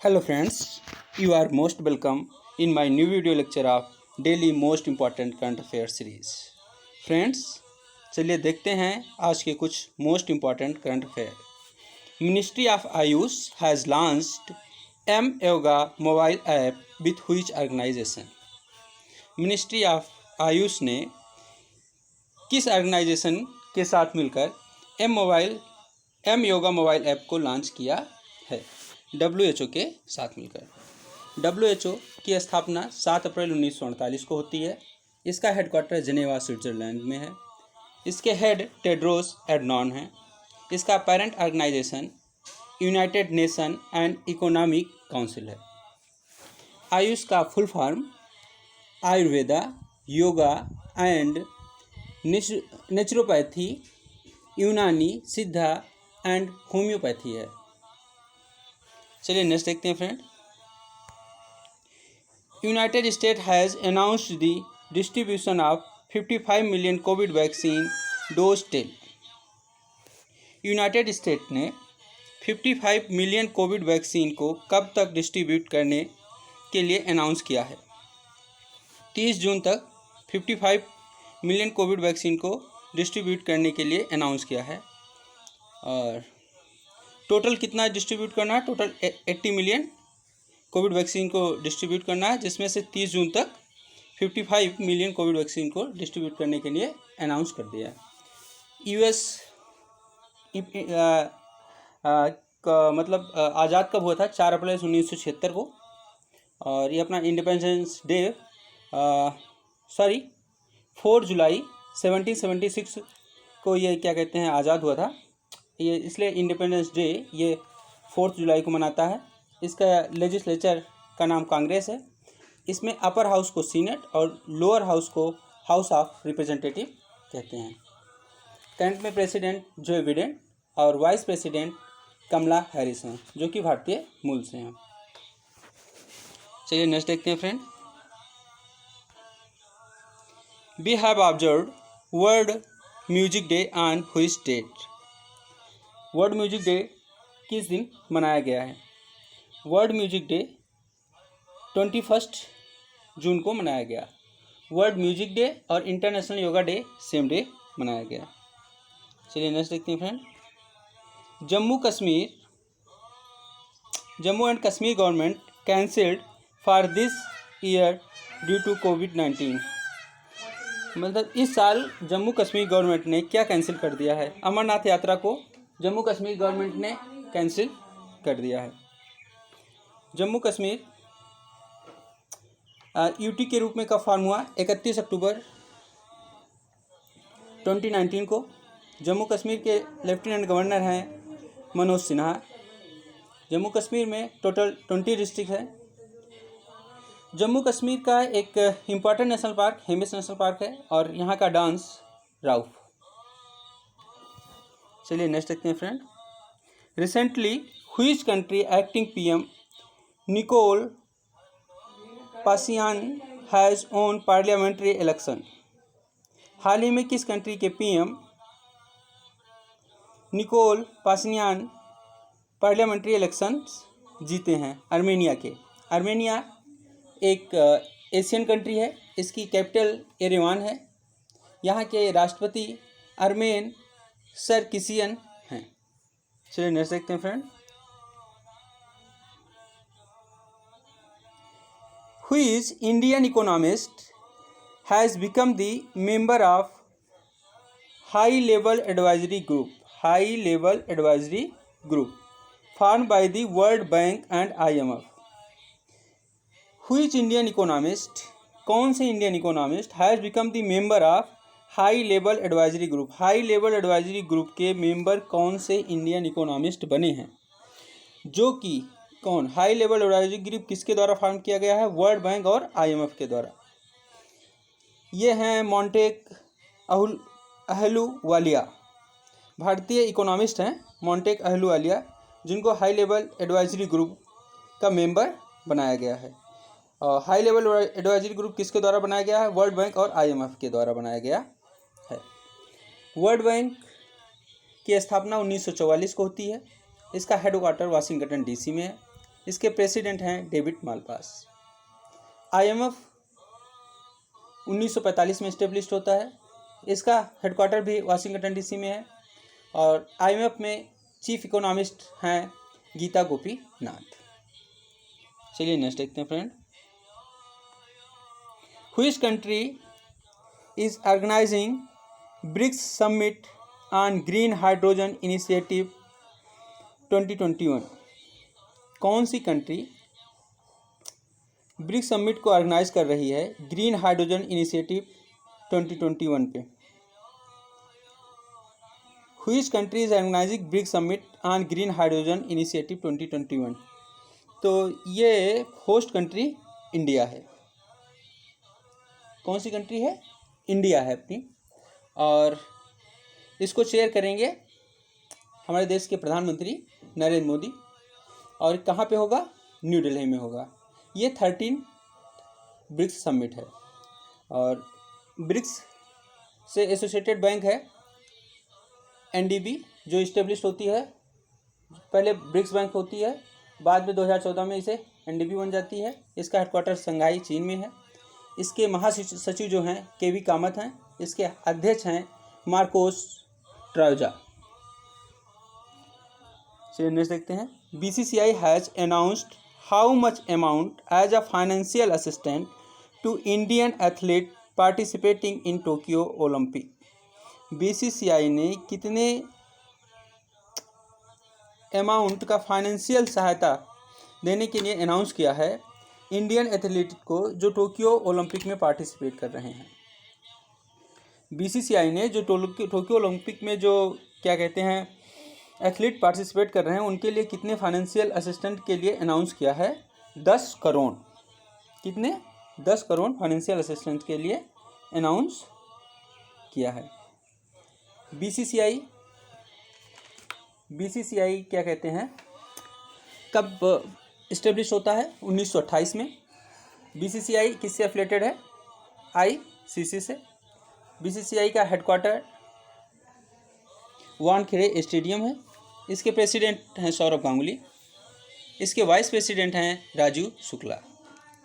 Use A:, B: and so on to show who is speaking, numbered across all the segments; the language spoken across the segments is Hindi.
A: Hello friends, you are most welcome in my new video lecture of daily most important current affairs series. Friends, चलिए देखते हैं आज के कुछ most important current affair. Ministry of Ayush has launched M Yoga mobile app with which organization? Ministry of Ayush ने किस ऑर्गेनाइजेशन के साथ मिलकर एम योगा मोबाइल ऐप को लॉन्च किया है? WHO के साथ मिलकर। WHO की स्थापना 7 अप्रैल 1948 को होती है। इसका हेडक्वार्टर जिनेवा स्विट्जरलैंड में है। इसके हेड टेड्रोस एडनॉन हैं। इसका parent organisation United Nation and economic council है। आयुष का full form Ayurveda, yoga and naturopathy, Unani, Siddha and homeopathy है। चलिए नेक्स्ट देखते हैं friend. United State has announced the distribution of 55 million COVID vaccine dose till. United State ने 55 मिलियन कोविड वैक्सीन को कब तक डिस्ट्रीब्यूट करने के लिए अनाउंस किया है? 30 जून तक 55 मिलियन कोविड वैक्सीन को डिस्ट्रीब्यूट करने के लिए अनाउंस किया है। और टोटल कितना डिस्ट्रीब्यूट करना है? टोटल 80 मिलियन कोविड वैक्सीन को डिस्ट्रीब्यूट करना है, जिसमें से 30 जून तक 55 मिलियन कोविड वैक्सीन को डिस्ट्रीब्यूट करने के लिए अनाउंस कर दिया है। यूएस मतलब आज़ाद कब हुआ था? 4 अप्रैल 1976 को। और ये अपना इंडिपेंडेंस डे 4 जुलाई 1776 को ये क्या कहते हैं आज़ाद हुआ था। ये इसलिए इंडिपेंडेंस डे ये 4 जुलाई को मनाता है। इसका लेजिस्लेचर का नाम कांग्रेस है। इसमें अपर हाउस को सीनेट और लोअर हाउस को हाउस ऑफ रिप्रेजेंटेटिव कहते हैं। करंट में प्रेसिडेंट जो बिडेन और वाइस प्रेसिडेंट कमला हैरिस हैं, जो कि भारतीय मूल से हैं। चलिए नेक्स्ट देखते हैं friend. We have observed World music day on which date? World music Day किस दिन मनाया गया है? वर्ल्ड म्यूजिक डे 21 जून को मनाया गया। वर्ल्ड म्यूजिक डे और international yoga day same day मनाया गया। चलिए नेक्स्ट देखते हैं friend. Jammu and Kashmir government cancelled for this year due to कोविड-19। मतलब इस साल जम्मू कश्मीर गवर्नमेंट ने क्या कैंसिल कर दिया है? अमरनाथ यात्रा को जम्मू कश्मीर गवर्नमेंट ने कैंसिल कर दिया है। जम्मू कश्मीर यूटी के रूप में कब फॉर्म हुआ? 31 अक्टूबर 2019 को। जम्मू कश्मीर के लेफ्टिनेंट गवर्नर हैं मनोज सिन्हा। जम्मू कश्मीर में टोटल 20 डिस्ट्रिक्ट है। जम्मू कश्मीर का एक important national park Hemis national park है और यहाँ का डांस राउफ। चलिए नेक्स्ट देखते हैं friend. Recently which country acting PM Nikol Pashinyan has won parliamentary election? हाल ही में किस कंट्री के PM Nikol Pashinyan parliamentary election जीते हैं? आर्मेनिया के। आर्मेनिया एक एशियन कंट्री है। इसकी कैपिटल येरेवान है। यहाँ के राष्ट्रपति आर्मेन सरकिसियन हैं। चलिए नेक्स्ट देखते हैं friend. Which Indian economist has become the member of high level advisory group form by the World bank and IMF? Which Indian economist, कौन से Indian economist has become the member of high level advisory group? High level advisory group के मेंबर कौन से इंडियन इकोनॉमिस्ट बने हैं? जो कि कौन? हाई लेवल एडवाइजरी ग्रुप किसके द्वारा फॉर्म किया गया है? वर्ल्ड बैंक और IMF के द्वारा। ये हैं मॉन्टेक अहलूवालिया, भारतीय इकोनॉमिस्ट हैं मॉन्टेक अहलूवालिया, जिनको हाई लेवल एडवाइजरी ग्रुप का मेंबर बनाया गया है। और हाई लेवल एडवाइजरी ग्रुप किसके द्वारा बनाया गया है? वर्ल्ड बैंक और IMF के द्वारा बनाया गया है। वर्ल्ड बैंक की स्थापना 1944 को होती है। इसका हेडक्वार्टर वाशिंगटन DC में है। इसके प्रेसिडेंट हैं डेविड मालपास। IMF 1945 में इस्टेब्लिश होता है। इसका हेडक्वार्टर भी वाशिंगटन DC में है और IMF में चीफ इकोनॉमिस्ट हैं गीता गोपीनाथ। चलिए नेक्स्ट देखते हैं friend. Which country is organising BRICS summit on green hydrogen initiative 2021? कौन सी कंट्री ब्रिक्स समिट को ऑर्गेनाइज कर रही है ग्रीन हाइड्रोजन इनिशिएटिव 2021 पे? Which country is organising BRICS summit on green hydrogen initiative 2021? तो ये होस्ट कंट्री इंडिया है। कौन सी कंट्री है? इंडिया है अपनी। और इसको शेयर करेंगे हमारे देश के प्रधानमंत्री नरेंद्र मोदी। और कहाँ पे होगा? न्यू दिल्ली में होगा। ये 13 ब्रिक्स समिट है और ब्रिक्स से एसोसिएटेड बैंक है NDB जो इस्टेब्लिश होती है। पहले ब्रिक्स बैंक होती है, बाद में 2014 में इसे NDB बन जाती है। इसका हेडक्वार्टर शंघाई चीन में है। इसके महासचिव जो हैं KV कामत हैं। इसके अध्यक्ष हैं मार्कोस ट्रायोजा। चलिए नेक्स्ट देखते हैं। BCCI has announced how much amount as a financial assistant to Indian athlete participating in Tokyo Olympic? BCCI ने कितने अमाउंट का फाइनेंशियल सहायता देने के लिए अनाउंस किया है इंडियन एथलीट को जो टोक्यो ओलंपिक में पार्टिसिपेट कर रहे हैं? BCCI ने जो टोक्यो ओलंपिक में जो क्या कहते हैं एथलीट पार्टिसिपेट कर रहे हैं उनके लिए कितने फाइनेंशियल असिस्टेंट के लिए अनाउंस किया है? 10 करोड़। कितने? 10 करोड़ फाइनेंशियल असिस्टेंट के लिए अनाउंस किया है। BCCI क्या कहते हैं कब इस्टेब्लिश होता है? 1928 में। BCCI किससे एफिलेटेड है? ICC से। BCCI का हेडक्वार्टर वानखेड़े स्टेडियम है। इसके प्रेसिडेंट हैं सौरभ गांगुली। इसके वाइस प्रेसिडेंट हैं राजीव शुक्ला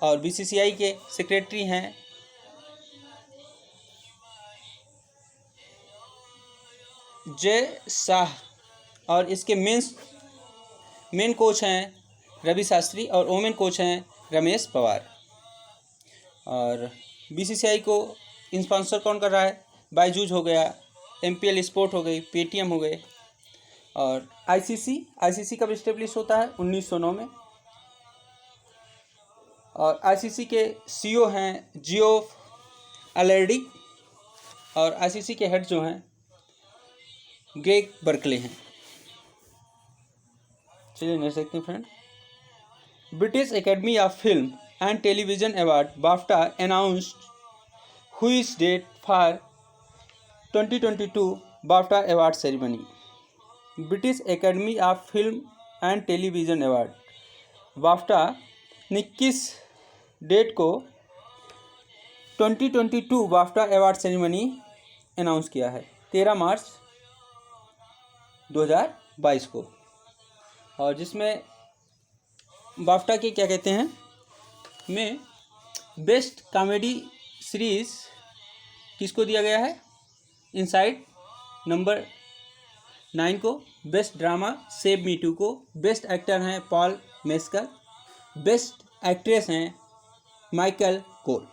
A: और BCCI के सेक्रेटरी हैं जय शाह और इसके मेन कोच हैं रवि शास्त्री और वोमेन कोच हैं रमेश पवार। और BCCI को स्पॉन्सर कौन कर रहा है? बायजूस हो गया, MPL स्पोर्ट हो गई, Paytm हो गए। और ICC कब इस्टेब्लिश होता है? 1909 में। और ICC के CEO हैं जियोफ एलर्डिक और ICC के हेड जो हैं ग्रेग बर्कले हैं। चलिए नेक्स्ट देखते हैं friend. British Academy of Film and Television Award BAFTA announced which date for 2022 BAFTA award ceremony? British Academy of Film and Television Award BAFTA ने किस डेट को 2022 BAFTA अवार्ड सेरेमनी अनाउंस किया है? 13 मार्च 2022 को। और जिसमें BAFTA के क्या कहते हैं में बेस्ट कॉमेडी सीरीज़ किसको दिया गया है? इनसाइड नंबर 9 को। Best drama save me too को। बेस्ट एक्टर हैं पॉल मेस्कल। बेस्ट एक्ट्रेस हैं माइकल कोल।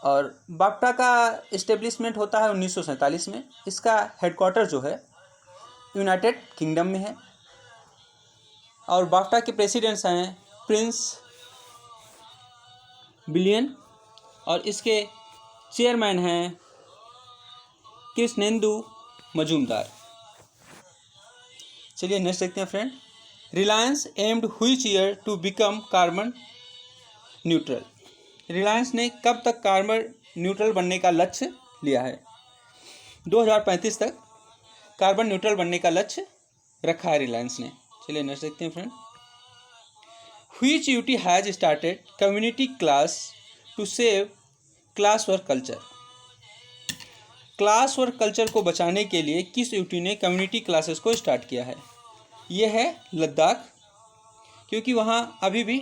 A: और BAFTA का इस्टेब्लिशमेंट होता है 1947 में। इसका हेडक्वार्टर जो है यूनाइटेड किंगडम में है। और BAFTA के प्रेसिडेंट्स हैं प्रिंस विलियम और इसके चेयरमैन हैं कृष्णेंदु मजूमदार। चलिए नेक्स्ट देखते हैं friend. Reliance aimed which year to become carbon neutral? Reliance ने कब तक कार्बन न्यूट्रल बनने का लक्ष्य लिया है? 2035 तक कार्बन न्यूट्रल बनने का लक्ष्य रखा है रिलायंस ने। चलिए नेक्स्ट देखते हैं friend. Which UT has started community class to save class work culture? Class work culture को बचाने के लिए किस यूटी ने कम्युनिटी क्लासेस को स्टार्ट किया है? ये है लद्दाख, क्योंकि वहाँ अभी भी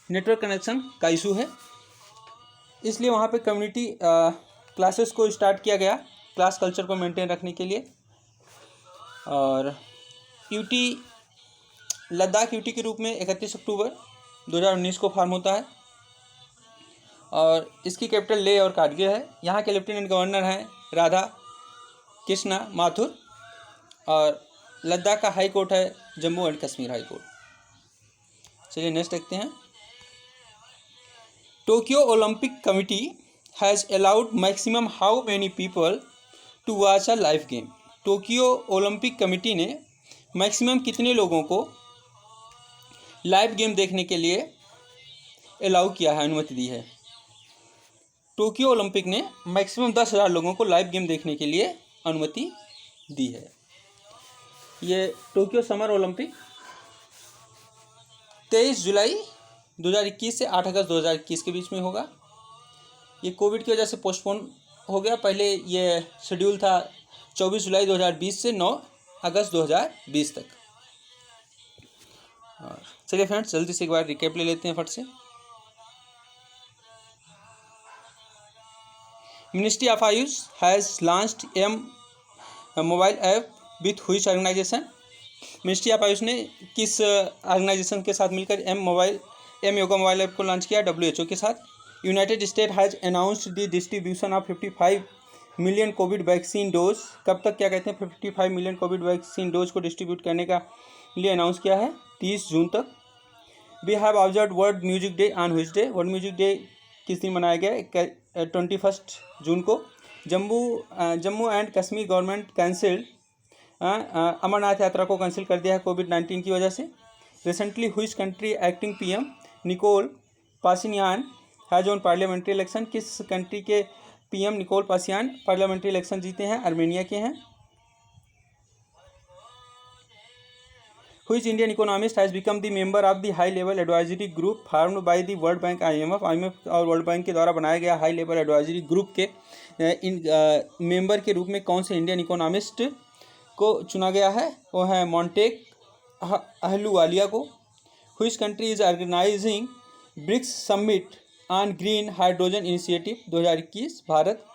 A: नेटवर्क कनेक्शन का इशू है, इसलिए वहाँ पे कम्युनिटी क्लासेस को स्टार्ट किया गया क्लास कल्चर को मेंटेन रखने के लिए। और यूटी लद्दाख यूटी के रूप में 31 अक्टूबर 2019 को फॉर्म होता है और इसकी कैपिटल लेह और कारगिल है। यहाँ के लेफ्टिनेंट गवर्नर हैं राधा कृष्णा माथुर और लद्दाख का हाई कोर्ट है Jammu and Kashmir high court. चलिए नेक्स्ट देखते हैं। Tokyo Olympic committee has allowed maximum how many people to watch a live game. Tokyo Olympic committee ने मैक्सिमम कितने लोगों को लाइव गेम देखने के लिए अलाउ किया है, अनुमति दी है। टोक्यो ओलंपिक ने मैक्सिमम 10,000 लोगों को लाइव गेम देखने के लिए अनुमति दी है। ये टोक्यो समर ओलंपिक 23 जुलाई 2021 से 8 अगस्त 2021 के बीच में होगा। ये कोविड की वजह से पोस्टपोन हो गया। पहले ये शेड्यूल था 24 जुलाई 2020 से 9 अगस्त 2020 तक। और चलिए फ्रेंड्स जल्दी से एक बार रिकैप ले लेते हैं फट से। Ministry of AYUSH has launched mobile app with which organisation. Ministry of AYUSH ने किस ऑर्गेनाइजेशन के साथ मिलकर एम योगा मोबाइल ऐप को लॉन्च किया? WHO के साथ। United State has announced the distribution of 55 million COVID vaccine dose. कब तक क्या कहते हैं 55 मिलियन कोविड वैक्सीन डोज को डिस्ट्रीब्यूट करने का लिए अनाउंस किया है 30 जून तक। We have observe world music day on which day. World music Day किस दिन मनाया गया? 21 जून को। Jammu and Kashmir government cancelled Amarnath Yatra को कैंसिल कर दिया है कोविड-19 की वजह से। Recently which country acting PM Nikol Pashinyan has on parliamentary election. किस कंट्री के PM Nikol Pashinyan parliamentary election जीते हैं? आर्मेनिया के हैं। Which Indian economist has become the member of the high level advisory group formed by the World Bank IMF और वर्ल्ड बैंक के द्वारा बनाया गया हाई लेवल एडवाइजरी ग्रुप के मेंबर के रूप में कौन से इंडियन इकोनॉमिस्ट को चुना गया है? वो है मोंटेक अहलूवालिया को। Which country is organising BRICS summit on green hydrogen initiative 2021? Bharat.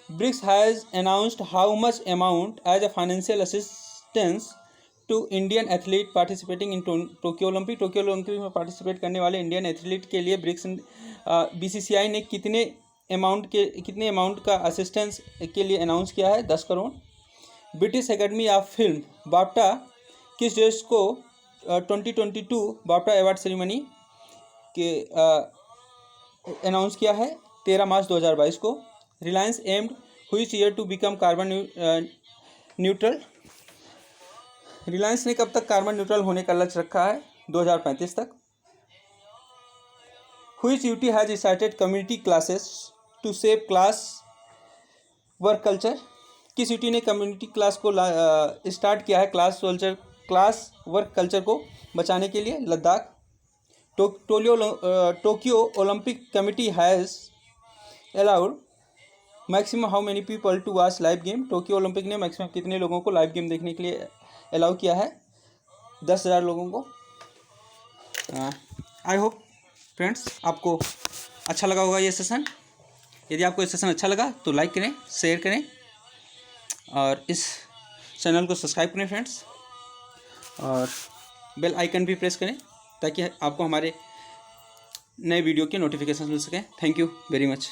A: BRICS has announced how much amount as a financial assistance to Indian athlete participating in Tokyo Olympic. Tokyo Olympic में पार्टिसिपेट करने वाले इंडियन एथलीट के लिए ब्रिक्स BCCI ने कितने अमाउंट का असिस्टेंस के लिए अनाउंस किया है? 10 crore. British Academy of Film BAFTA किस देश को 2022 बाफ्टा अवार्ड सेरेमनी के अनाउंस किया है? 13 मार्च 2022 को। Reliance aimed which year to become carbon neutral. Reliance ने कब तक कार्बन न्यूट्रल होने का लक्ष्य रखा है? 2035 तक। Which UT has started community classes to save class work culture. किस यूटी ने कम्युनिटी क्लास को स्टार्ट किया है क्लास वर्क कल्चर को बचाने के लिए? Ladakh. Tokyo Olympic committee has allowed maximum how many people to watch live game. Tokyo Olympic ने मैक्सिमम कितने लोगों को लाइव गेम देखने के लिए अलाउ किया है? 10,000 लोगों को। आई होप फ्रेंड्स आपको अच्छा लगा होगा ये सेशन। यदि आपको ये सेशन अच्छा लगा तो लाइक करें, शेयर करें और इस चैनल को सब्सक्राइब करें फ्रेंड्स, और बेल आइकन भी प्रेस करें ताकि आपको हमारे नए वीडियो के नोटिफिकेशन मिल सकें। Thank you very much.